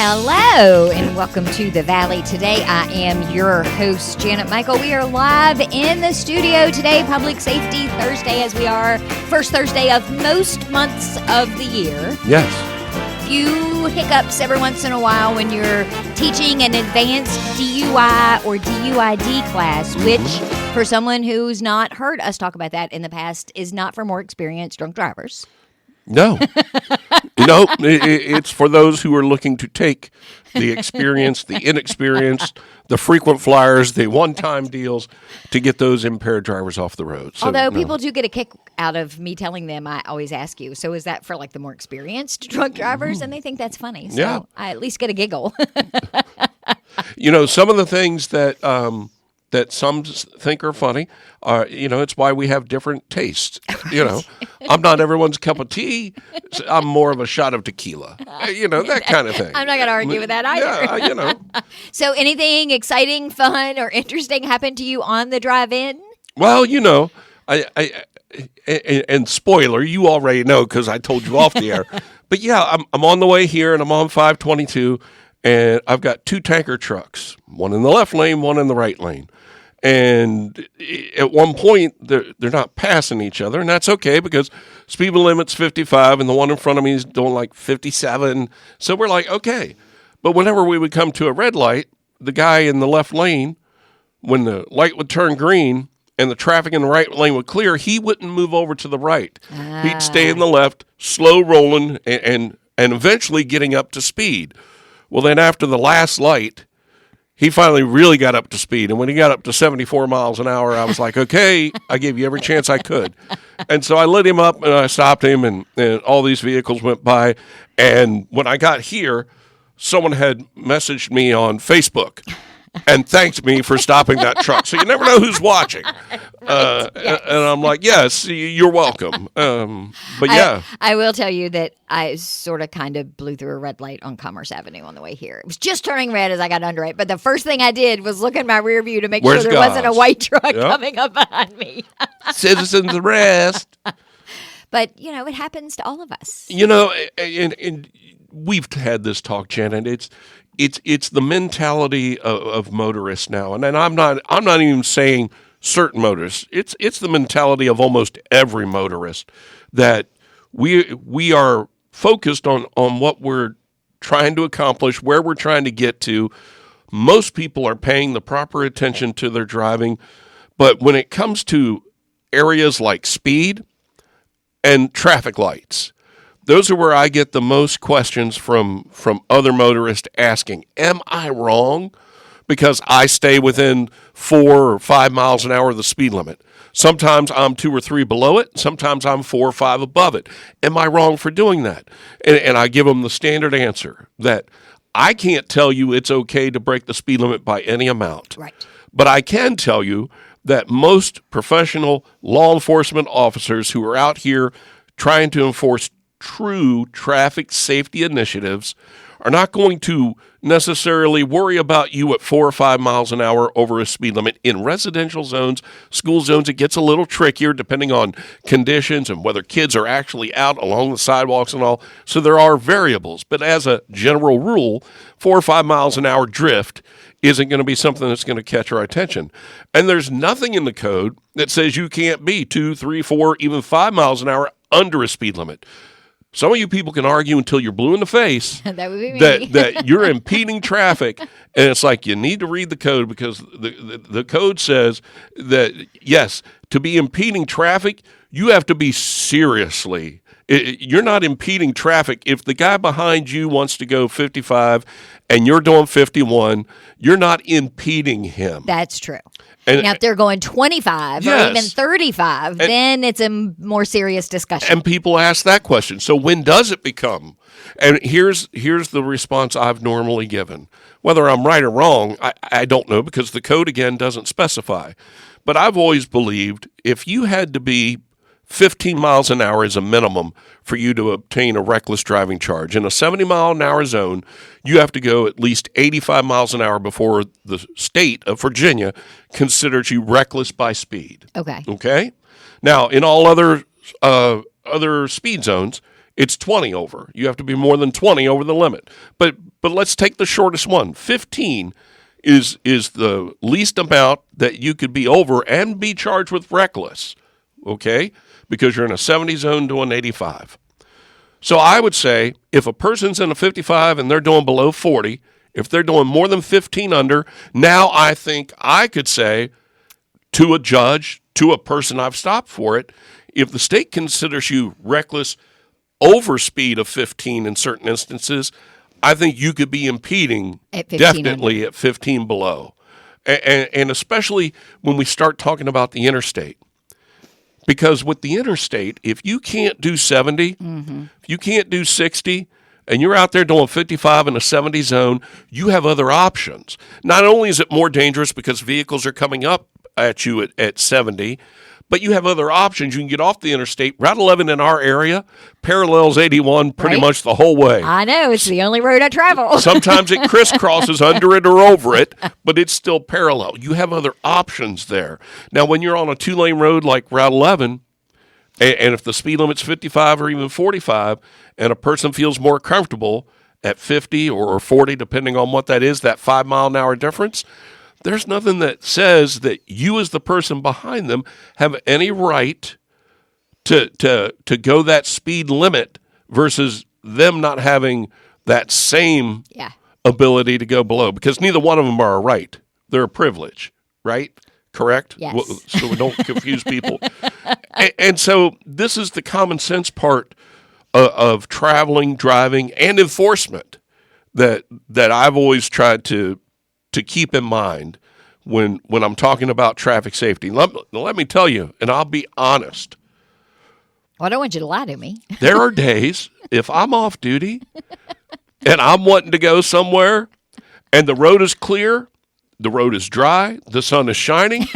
Hello and welcome to the Valley. Today I am your host, Janet Michael. We are live in the studio today, Public Safety Thursday, as we are first Thursday of most months of the year. Yes. Few hiccups every once in a while when you're teaching an advanced DUI or DUID class, which for someone who's not heard us talk about that in the past is not for more experienced drunk drivers. No. It's for those who are looking to take the experienced, the inexperienced, the frequent flyers, the one-time deals to get those impaired drivers off the road. So, although people do get a kick out of me telling them, I always ask you, so is that for like the more experienced drunk drivers? And they think that's funny. So yeah. I at least get a giggle. Some of the things that some think are funny are, it's why we have different tastes. Right. I'm not everyone's cup of tea. I'm more of a shot of tequila. That kind of thing. I'm not going to argue with that either. Yeah, So anything exciting, fun, or interesting happened to you on the drive-in? Well, and spoiler, you already know because I told you off the air. But yeah, I'm on the way here and I'm on 522 and I've got two tanker trucks, one in the left lane, one in the right lane. And at one point, they're not passing each other, and that's okay because speed limit's 55, and the one in front of me is doing like 57. So we're like, okay. But whenever we would come to a red light, the guy in the left lane, when the light would turn green and the traffic in the right lane would clear, he wouldn't move over to the right. He'd stay in the left, slow rolling, and eventually getting up to speed. Well, then after the last light, he finally really got up to speed. And when he got up to 74 miles an hour, I was like, okay, I gave you every chance I could. And so I lit him up and I stopped him and all these vehicles went by. And when I got here, someone had messaged me on Facebook and thanked me for stopping that truck. So you never know who's watching. Yes. And I'm like, yes, you're welcome. But yeah. I will tell you that I sort of kind of blew through a red light on Commerce Avenue on the way here. It was just turning red as I got under it. But the first thing I did was look in my rear view to make sure there wasn't a white truck coming up behind me. Citizens arrest. But, it happens to all of us. And we've had this talk, Janet. It's the mentality of motorists now, and I'm not even saying certain motorists. It's the mentality of almost every motorist that we are focused on what we're trying to accomplish, where we're trying to get to. Most people are paying the proper attention to their driving, but when it comes to areas like speed and traffic lights, those are where I get the most questions from other motorists asking, am I wrong? Because I stay within 4 or 5 miles an hour of the speed limit. Sometimes I'm 2 or 3 below it. Sometimes I'm 4 or 5 above it. Am I wrong for doing that? And I give them the standard answer that I can't tell you it's okay to break the speed limit by any amount. Right. But I can tell you that most professional law enforcement officers who are out here trying to enforce true traffic safety initiatives are not going to necessarily worry about you at 4 or 5 miles an hour over a speed limit. In residential zones, school zones, it gets a little trickier depending on conditions and whether kids are actually out along the sidewalks and all. So there are variables. But as a general rule, 4 or 5 miles an hour drift isn't going to be something that's going to catch our attention. And there's nothing in the code that says you can't be 2, 3, 4, even 5 miles an hour under a speed limit. Some of you people can argue until you're blue in the face that would be me. that you're impeding traffic, and it's like you need to read the code because the code says that, yes, to be impeding traffic, you have to be seriously. You're not impeding traffic. If the guy behind you wants to go 55 and you're doing 51, you're not impeding him. That's true. Now, if they're going 25 or even 35, then it's a more serious discussion. And people ask that question. So when does it become? And here's the response I've normally given. Whether I'm right or wrong, I don't know because the code, again, doesn't specify. But I've always believed if you had to be 15 miles an hour is a minimum for you to obtain a reckless driving charge. In a 70-mile-an-hour zone, you have to go at least 85 miles an hour before the state of Virginia considers you reckless by speed. Okay. Okay? Now, in all other speed zones, it's 20 over. You have to be more than 20 over the limit. But let's take the shortest one. 15 is the least amount that you could be over and be charged with reckless, okay? Because you're in a 70 zone doing 85. So I would say if a person's in a 55 and they're doing below 40, if they're doing more than 15 under, now I think I could say to a judge, to a person I've stopped for it, if the state considers you reckless over speed of 15 in certain instances, I think you could be impeding at 15 definitely under. At 15 below. And especially when we start talking about the interstate. Because with the interstate, if you can't do 70, if you can't do 60, and you're out there doing 55 in a 70 zone, you have other options. Not only is it more dangerous because vehicles are coming up at you at 70, but you have other options. You can get off the interstate. Route 11 in our area parallels 81 pretty Right. much the whole way. I know. It's the only road I travel. Sometimes it crisscrosses under it or over it, but it's still parallel. You have other options there. Now, when you're on a two-lane road like Route 11, and if the speed limit's 55 or even 45, and a person feels more comfortable at 50 or 40, depending on what that is, that 5 mile an hour difference, there's nothing that says that you as the person behind them have any right to go that speed limit versus them not having that same ability to go below, because neither one of them are a right. They're a privilege, right? Correct? Yes. So we don't confuse people. And so this is the common sense part of traveling, driving, and enforcement that I've always tried to keep in mind when I'm talking about traffic safety. Let me tell you, and I'll be honest. Well, I don't want you to lie to me. There are days, if I'm off duty and I'm wanting to go somewhere and the road is clear, the road is dry, the sun is shining,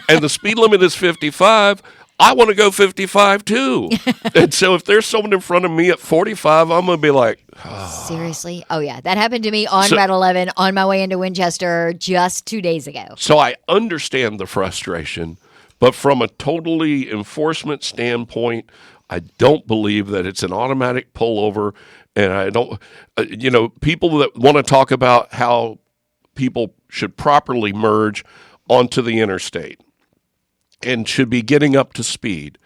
and the speed limit is 55, I want to go 55 too. And so if there's someone in front of me at 45, I'm going to be like, Seriously? Oh, yeah. That happened to me on Route 11 on my way into Winchester just 2 days ago. So I understand the frustration, but from a totally enforcement standpoint, I don't believe that it's an automatic pullover. And I don't, people that want to talk about how people should properly merge onto the interstate and should be getting up to speed.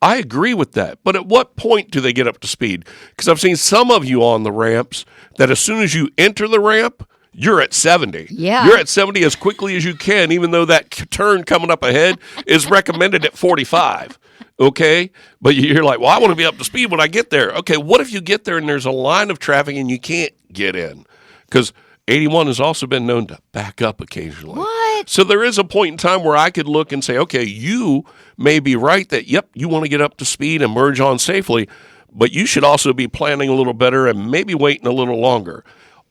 I agree with that. But at what point do they get up to speed? Because I've seen some of you on the ramps that as soon as you enter the ramp, you're at 70. Yeah. You're at 70 as quickly as you can, even though that turn coming up ahead is recommended at 45. Okay? But you're like, well, I want to be up to speed when I get there. Okay, what if you get there and there's a line of traffic and you can't get in? Because 81 has also been known to back up occasionally. What? So there is a point in time where I could look and say, okay, you may be right that, yep, you want to get up to speed and merge on safely, but you should also be planning a little better and maybe waiting a little longer.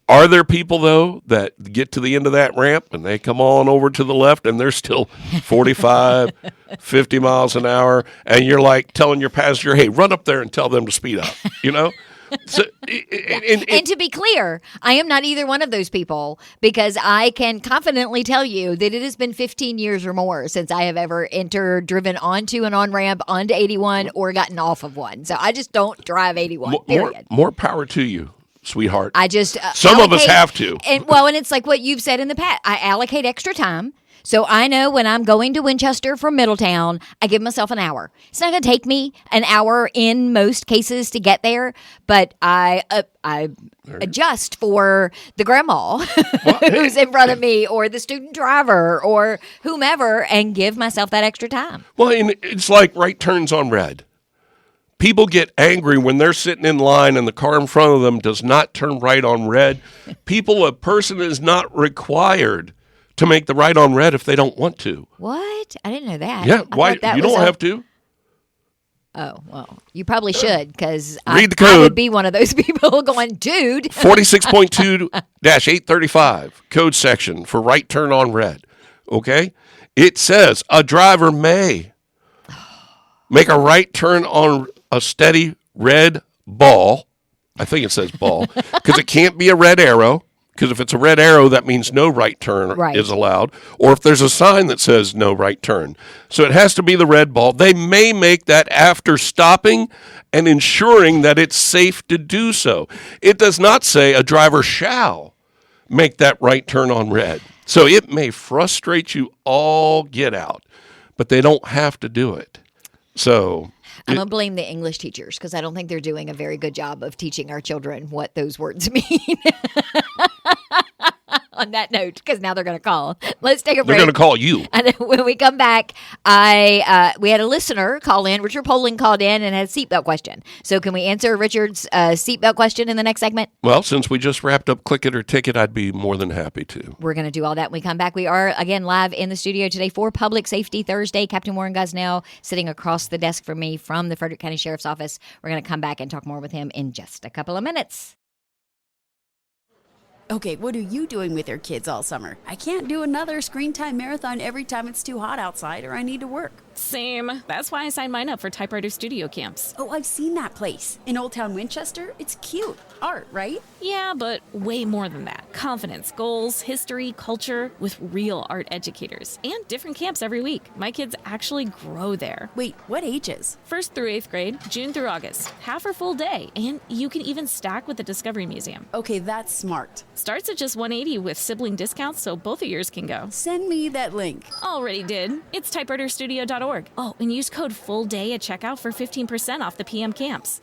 Are there people, though, that get to the end of that ramp and they come on over to the left and they're still 45, 50 miles an hour, and you're like telling your passenger, hey, run up there and tell them to speed up, So, and to be clear, I am not either one of those people, because I can confidently tell you that it has been 15 years or more since I have ever driven onto an on-ramp, onto 81, or gotten off of one. So I just don't drive 81, period. More power to you, sweetheart. I just Some of us have to. And it's like what you've said in the past. I allocate extra time. So I know when I'm going to Winchester from Middletown, I give myself an hour. It's not going to take me an hour in most cases to get there, but I adjust for the grandma who's in front of me, or the student driver, or whomever, and give myself that extra time. Well, and it's like right turns on red. People get angry when they're sitting in line and the car in front of them does not turn right on red. A person is not required to make the right on red if they don't want to. What? I didn't know that. Yeah, why? You don't have to. Oh, well, you probably should, because Read the I code. would be one of those people going, dude. 46.2-835, code section for right turn on red. Okay? It says a driver may make a right turn on a steady red ball. I think it says ball, because it can't be a red arrow. Because if it's a red arrow, that means no right turn is allowed. Or if there's a sign that says no right turn. So it has to be the red ball. They may make that after stopping and ensuring that it's safe to do so. It does not say a driver shall make that right turn on red. So it may frustrate you all get out, but they don't have to do it. So I'm going to blame the English teachers because I don't think they're doing a very good job of teaching our children what those words mean. On that note, because now they're going to call. Let's take a break. They're going to call you. And when we come back, we had a listener call in. Richard Poling called in and had a seatbelt question. So can we answer Richard's seatbelt question in the next segment? Well, since we just wrapped up Click It or Ticket, I'd be more than happy to. We're going to do all that when we come back. We are, again, live in the studio today for Public Safety Thursday. Captain Warren Gosnell sitting across the desk from me from the Frederick County Sheriff's Office. We're going to come back and talk more with him in just a couple of minutes. Okay, what are you doing with your kids all summer? I can't do another screen time marathon every time it's too hot outside or I need to work. Same. That's why I signed mine up for Typewriter Studio camps. Oh, I've seen that place. In Old Town Winchester, it's cute. Art, right? Yeah, but way more than that. Confidence, goals, history, culture, with real art educators. And different camps every week. My kids actually grow there. Wait, what ages? 1st through 8th grade, June through August. Half or full day. And you can even stack with the Discovery Museum. Okay, that's smart. Starts at just $180 with sibling discounts, so both of yours can go. Send me that link. Already did. It's typewriterstudio.org. Oh, and use code FULLDAY at checkout for 15% off the PM camps.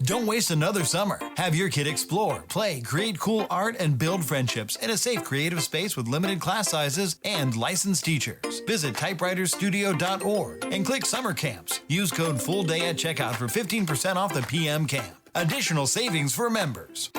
Don't waste another summer. Have your kid explore, play, create cool art, and build friendships in a safe, creative space with limited class sizes and licensed teachers. Visit typewriterstudio.org and click Summer Camps. Use code FULLDAY at checkout for 15% off the PM camp. Additional savings for members.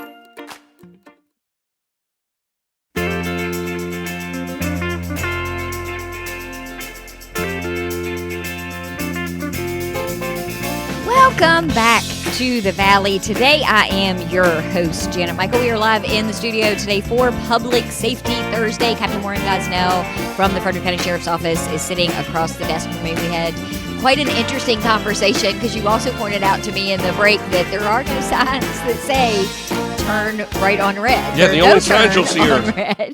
Welcome back to the Valley. Today I am your host, Janet Michael. We are live in the studio today for Public Safety Thursday. Captain Warren Gosnell from the Frederick County Sheriff's Office is sitting across the desk from me. We had quite an interesting conversation because you also pointed out to me in the break that there are no signs that say turn right on red. Yeah, the only signs you'll see are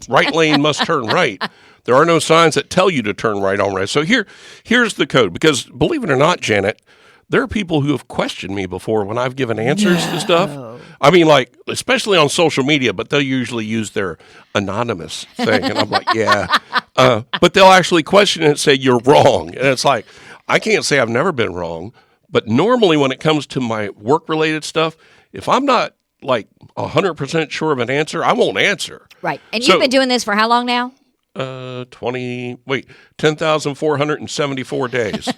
right lane must turn right. There are no signs that tell you to turn right on red. So here's the code, because believe it or not, Janet, there are people who have questioned me before when I've given answers to stuff. I mean, like, especially on social media, but they'll usually use their anonymous thing. And I'm like, yeah. But they'll actually question it and say, you're wrong. And it's like, I can't say I've never been wrong. But normally when it comes to my work-related stuff, if I'm not, like, 100% sure of an answer, I won't answer. Right. And you've been doing this for how long now? 10,474 days.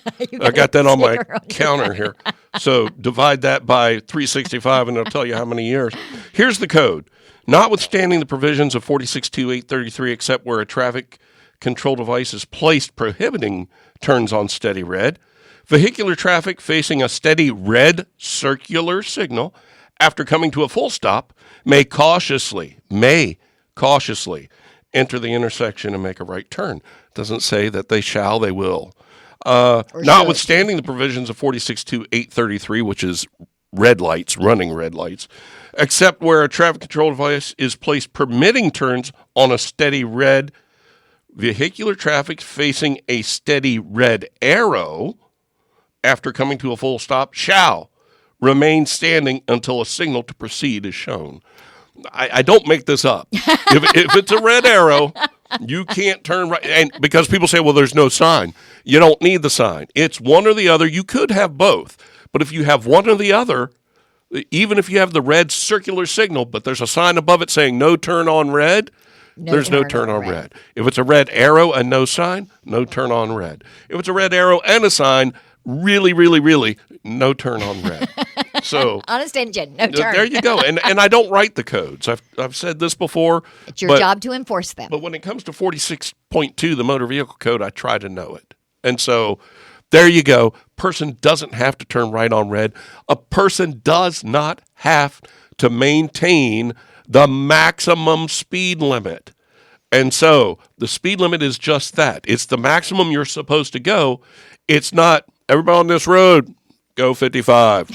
I got that on my counter here. So divide that by 365 and it'll tell you how many years. Here's the code. Notwithstanding the provisions of 46.2.833, except where a traffic control device is placed prohibiting turns on steady red, vehicular traffic facing a steady red circular signal after coming to a full stop may cautiously enter the intersection and make a right turn. It doesn't say that they shall, they will. Notwithstanding the provisions of 46.2.833, which is red lights, running red lights, except where a traffic control device is placed permitting turns on a steady red, vehicular traffic facing a steady red arrow after coming to a full stop shall remain standing until a signal to proceed is shown. I don't make this up. If it's a red arrow, you can't turn right. And because people say, well, there's no sign. You don't need the sign. It's one or the other. You could have both. But if you have one or the other, even if you have the red circular signal, but there's a sign above it saying no turn on red, there's no turn on red. If it's a red arrow and no sign, no turn on red. If it's a red arrow and a sign, really, really, really, no turn on red. So honest engine, no turn. There you go. And I don't write the codes. I've said this before. It's your job to enforce them. But when it comes to 46.2, the motor vehicle code, I try to know it. And so there you go. Person doesn't have to turn right on red. A person does not have to maintain the maximum speed limit. And so the speed limit is just that. It's the maximum you're supposed to go. It's not everybody on this road, go 55.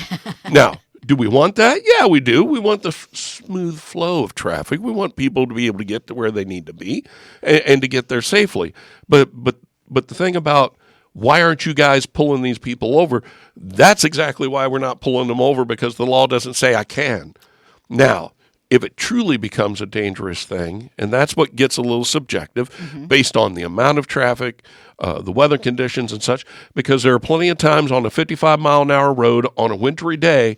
Now, Do we want that? Yeah, we do. We want the smooth flow of traffic. We want people to be able to get to where they need to be and to get there safely. But the thing about why aren't you guys pulling these people over? That's exactly why we're not pulling them over, because the law doesn't say I can. Now, if it truly becomes a dangerous thing, and that's what gets a little subjective based on the amount of traffic, the weather conditions and such, because there are plenty of times on a 55-mile-an-hour road on a wintry day,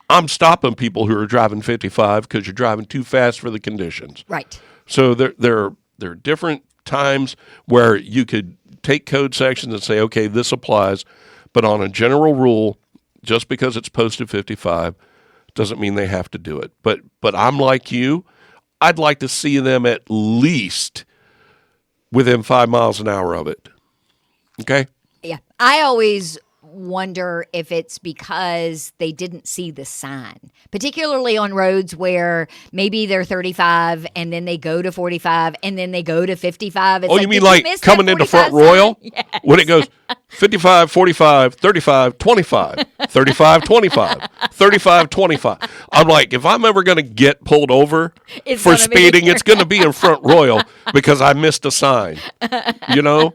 I'm stopping people who are driving 55 because you're driving too fast for the conditions. Right. So there are different times where you could take code sections and say, okay, this applies, but on a general rule, just because it's posted 55 doesn't mean they have to do it. But I'm like you. I'd like to see them at least within 5 miles an hour of it. Okay? Yeah. I always wonder if it's because they didn't see the sign, particularly on roads where maybe they're 35 and then they go to 45 and then they go to 55. It's you mean did like miss coming that into 45 Front Royal? sign? Yes. When it goes 55, 45, 35, 25, 35, 25, 35, 25. I'm like, if I'm ever going to get pulled over It's for gonna be speeding, here. it's going to be in Front Royal because I missed a sign, you know?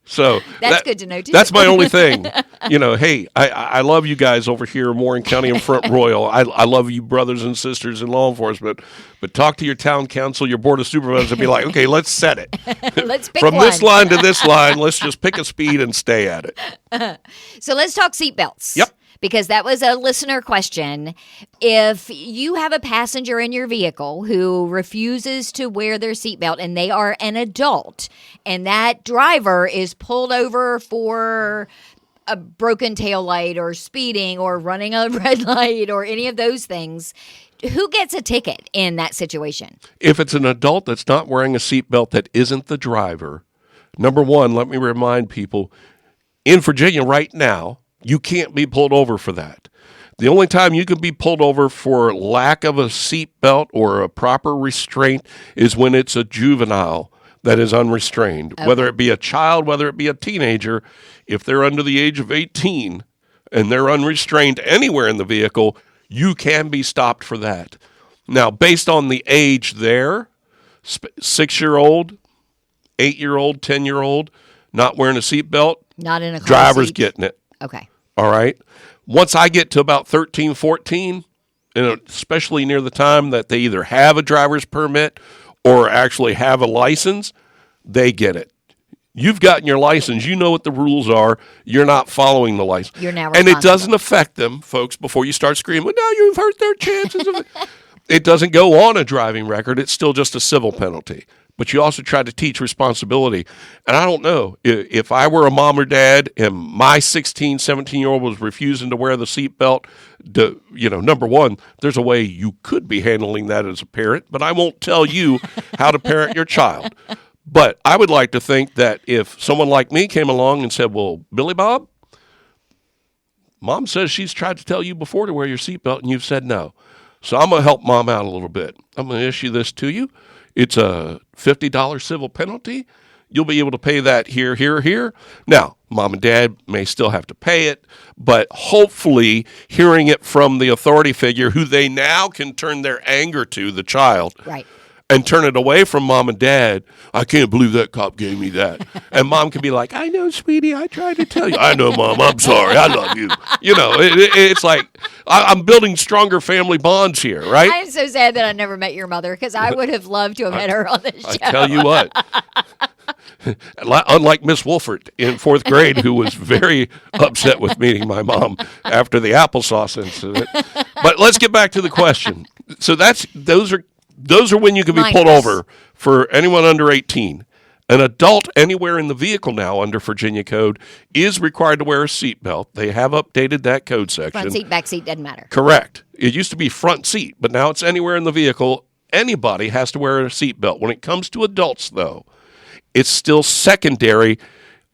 So That's good to know, too. That's my only thing. Hey, I love you guys over here in Warren County and Front Royal. I love you brothers and sisters in law enforcement. But talk to your town council, your board of supervisors, and be like, okay, let's set it. Let's pick From one. this line to this line, let's just pick a speed and stay at it. So let's talk seatbelts. Yep. Because that was a listener question. If you have a passenger in your vehicle who refuses to wear their seatbelt and they are an adult and that driver is pulled over for a broken taillight or speeding or running a red light or any of those things, who gets a ticket in that situation? If it's an adult that's not wearing a seatbelt that isn't the driver, number one, let me remind people, in Virginia right now, you can't be pulled over for that. The only time you can be pulled over for lack of a seatbelt or a proper restraint is when it's a juvenile that is unrestrained, whether it be a child, whether it be a teenager. If they're under the age of 18 and they're unrestrained anywhere in the vehicle, you can be stopped for that. Now, based on the age there, 6-year-old, 8-year-old, 10-year-old, not wearing a seatbelt, Not in a car driver's seat. getting it. Okay. All right. Once I get to about 13, 14, and especially near the time that they either have a driver's permit or actually have a license, they get it. You've gotten your license. You know what the rules are. You're not following the license. You're now And it responsible. doesn't affect them, folks, before you start screaming, well, now you've hurt their chances of it. It doesn't go on a driving record. It's still just a civil penalty. But you also try to teach responsibility. And I don't know, if I were a mom or dad and my 16, 17-year-old was refusing to wear the seatbelt, number one, there's a way you could be handling that as a parent, but I won't tell you how to parent your child. But I would like to think that if someone like me came along and said, well, Billy Bob, Mom says she's tried to tell you before to wear your seatbelt and you've said no. So I'm going to help Mom out a little bit. I'm going to issue this to you. It's a $50 civil penalty. You'll be able to pay that here, here, here. Now, Mom and Dad may still have to pay it, but hopefully hearing it from the authority figure who they now can turn their anger to, the child, Right. and turn it away from Mom and Dad. I can't believe that cop gave me that. And Mom can be like, I know, sweetie, I tried to tell you. I know, Mom, I'm sorry. I love you. It's like I'm building stronger family bonds here, right? I'm so sad that I never met your mother because I would have loved to have met her on this show. I tell you what. Unlike Miss Wolfert in 4th grade, who was very upset with meeting my mom after the applesauce incident. But let's get back to the question. So those are when you can be pulled Minors. over for anyone under 18. An adult anywhere in the vehicle now under Virginia code is required to wear a seatbelt. They have updated that code section. Front seat, back seat, doesn't matter. Correct. It used to be front seat, but now it's anywhere in the vehicle. Anybody has to wear a seatbelt. When it comes to adults, though, it's still secondary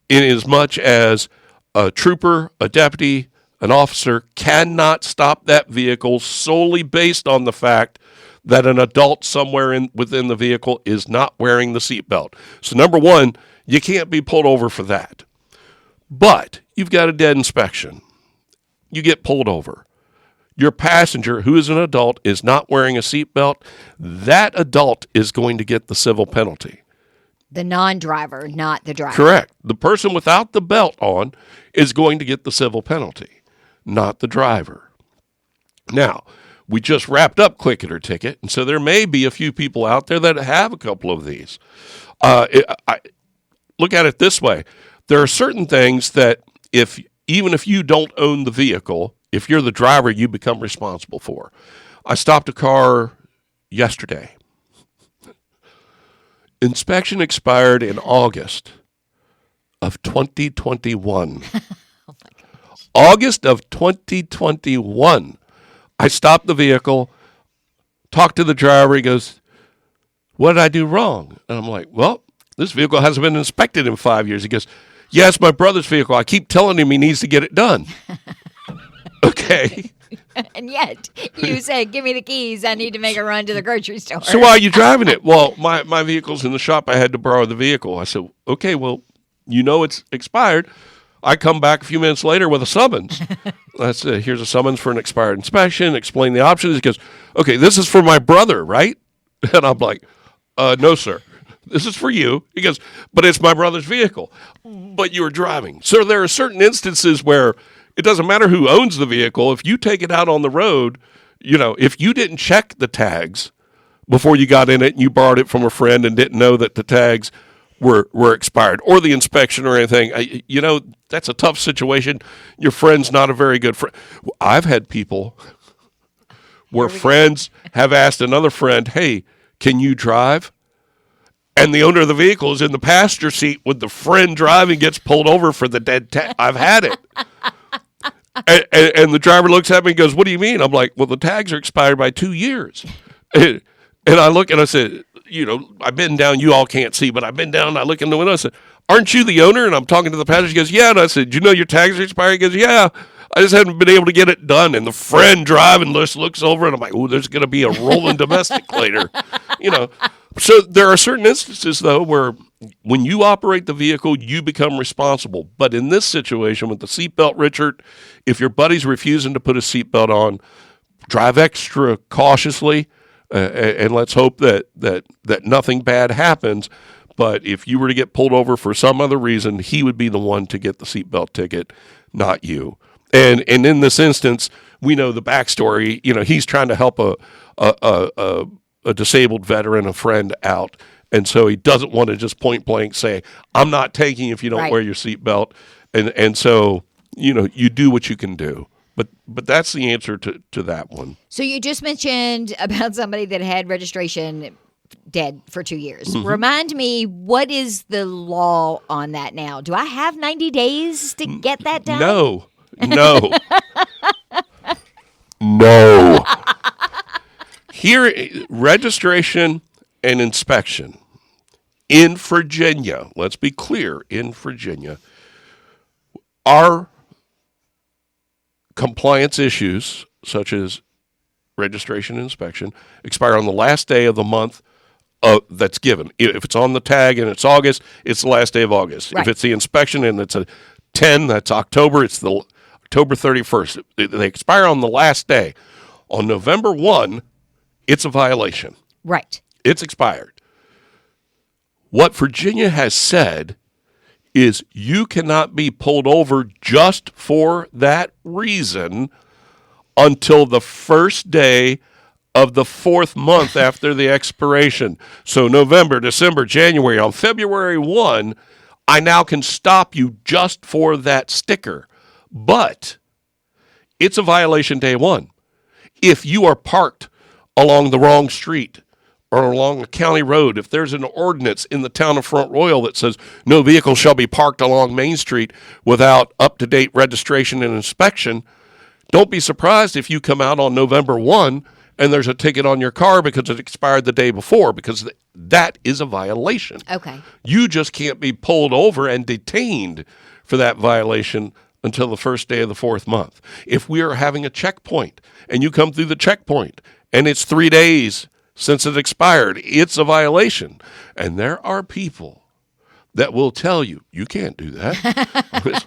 in as much as a trooper, a deputy, an officer cannot stop that vehicle solely based on the fact that an adult somewhere within the vehicle is not wearing the seatbelt. So number one, you can't be pulled over for that. But you've got a dead inspection. You get pulled over. your passenger, who is an adult, is not wearing a seatbelt, that adult is going to get the civil penalty. The non-driver, not the driver. Correct. The person without the belt on is going to get the civil penalty, not the driver. Now, we just wrapped up Click It or Ticket, and so there may be a few people out there that have a couple of these. Look at it this way. There are certain things that even if you don't own the vehicle, if you're the driver, you become responsible for. I stopped a car yesterday. Inspection expired in August of 2021. August of 2021. I stopped the vehicle, talked to the driver. He goes, "What did I do wrong?" And I'm like, "Well, this vehicle hasn't been inspected in 5 years." He goes, "Yeah, it's my brother's vehicle. I keep telling him he needs to get it done." Okay. And yet, you said, "Give me the keys. I need to make a run to the grocery store." So why are you driving it? Well, my vehicle's in the shop. I had to borrow the vehicle. I said, "Okay, well, it's expired." I come back a few minutes later with a summons. I said, "Here's a summons for an expired inspection. Explain the options." He goes, "Okay, this is for my brother, right?" And I'm like, "No, sir. This is for you." He goes, "But it's my brother's vehicle." But you were driving. So there are certain instances where it doesn't matter who owns the vehicle. If you take it out on the road, if you didn't check the tags before you got in it and you borrowed it from a friend and didn't know that the tags were expired or the inspection or anything, that's a tough situation. Your friend's not a very good friend. I've had people where friends have asked another friend, "Hey, can you drive?" And the owner of the vehicle is in the passenger seat with the friend driving, gets pulled over for the dead tag. I've had it. And the driver looks at me and goes, "What do you mean?" I'm like, "Well, the tags are expired by 2 years." And I look and I said, I've been down, you all can't see, but I've been down and I look in the window and I said, "Aren't you the owner?" And I'm talking to the passenger. He goes, "Yeah." And I said, "Do you know your tags are expired?" He goes, "Yeah. I just haven't been able to get it done." And the friend driving just looks over and I'm like, "Oh, there's going to be a rolling domestic later." So there are certain instances, though, where when you operate the vehicle, you become responsible. But in this situation with the seatbelt, Richard, if your buddy's refusing to put a seatbelt on, drive extra cautiously, and let's hope that nothing bad happens. But if you were to get pulled over for some other reason, he would be the one to get the seatbelt ticket, not you. And in this instance, we know the backstory. He's trying to help a disabled veteran, a friend out. And so he doesn't want to just point blank say, "I'm not taking if you don't wear your seatbelt." And so, you do what you can do. But that's the answer to that one. So you just mentioned about somebody that had registration dead for 2 years. Mm-hmm. Remind me, what is the law on that now? Do I have 90 days to get that done? No. Here, registration and inspection in Virginia, let's be clear, in Virginia, our compliance issues, such as registration and inspection, expire on the last day of the month that's given. If it's on the tag and it's August, it's the last day of August. Right. If it's the inspection and it's a 10, that's October, it's the October 31st. They expire on the last day. On November 1, it's a violation. Right. It's expired. What Virginia has said is you cannot be pulled over just for that reason until the first day of the fourth month after the expiration. So November, December, January. On February 1, I now can stop you just for that sticker. But it's a violation day one. If you are parked along the wrong street or along a county road, if there's an ordinance in the town of Front Royal that says no vehicle shall be parked along Main Street without up-to-date registration and inspection, don't be surprised if you come out on November 1 and there's a ticket on your car because it expired the day before, because that is a violation. Okay. You just can't be pulled over and detained for that violation until the first day of the fourth month. If we are having a checkpoint and you come through the checkpoint and it's 3 days since it expired, it's a violation. And there are people that will tell you, you can't do that.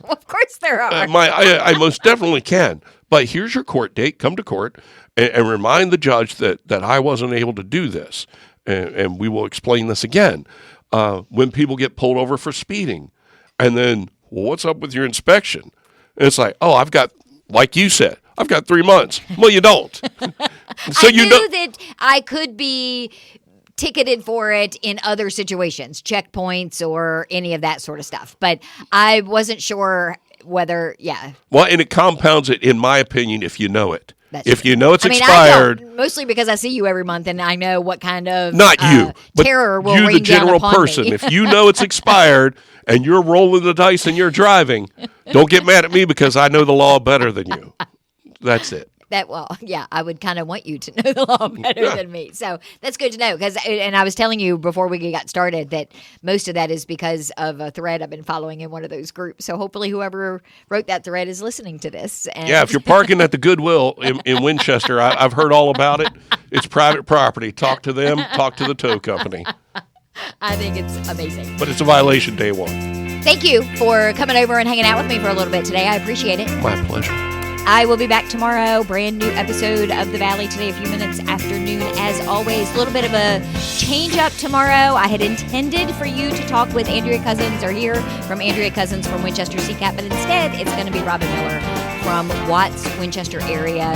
Of course there are. I most definitely can. But here's your court date. Come to court and remind the judge that I wasn't able to do this. And we will explain this again. When people get pulled over for speeding, and then, well, what's up with your inspection? And it's like, oh, I've got, like you said, I've got 3 months. Well, you don't. So I knew that I could be ticketed for it in other situations, checkpoints or any of that sort of stuff. But I wasn't sure whether, Well, and it compounds it, in my opinion, if you know it. If true. you know it's I mean, expired. I don't, mostly because I see you every month and I know what kind of not you, but terror will you, rain the general down upon person. me. If you know it's expired and you're rolling the dice and you're driving, don't get mad at me because I know the law better than you. That's it. I would kind of want you to know the law better than me. So that's good to know. And I was telling you before we got started that most of that is because of a thread I've been following in one of those groups. So hopefully whoever wrote that thread is listening to this. And if you're parking at the Goodwill in Winchester, I've heard all about it. It's private property. Talk to them. Talk to the tow company. I think it's amazing. But it's a violation day one. Thank you for coming over and hanging out with me for a little bit today. I appreciate it. My pleasure. I will be back tomorrow. Brand new episode of The Valley today, a few minutes after noon. As always, a little bit of a change up tomorrow. I had intended for you to talk with Andrea Cousins or hear from Andrea Cousins from Winchester CCAP, but instead it's going to be Robin Miller from Watts, Winchester area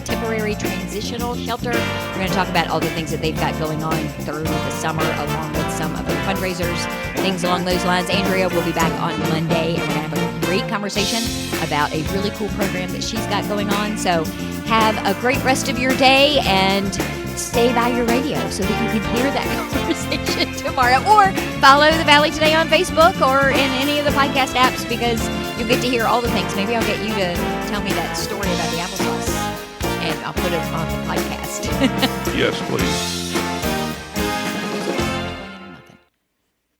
temporary transitional shelter. We're going to talk about all the things that they've got going on through the summer, along with some of their fundraisers, things along those lines. Andrea will be back on Monday, and we're going to have a great conversation about a really cool program that she's got going on. So have a great rest of your day and stay by your radio so that you can hear that conversation tomorrow. Or follow The Valley Today on Facebook or in any of the podcast apps because you'll get to hear all the things. Maybe I'll get you to tell me that story about the applesauce and I'll put it on the podcast. Yes, please.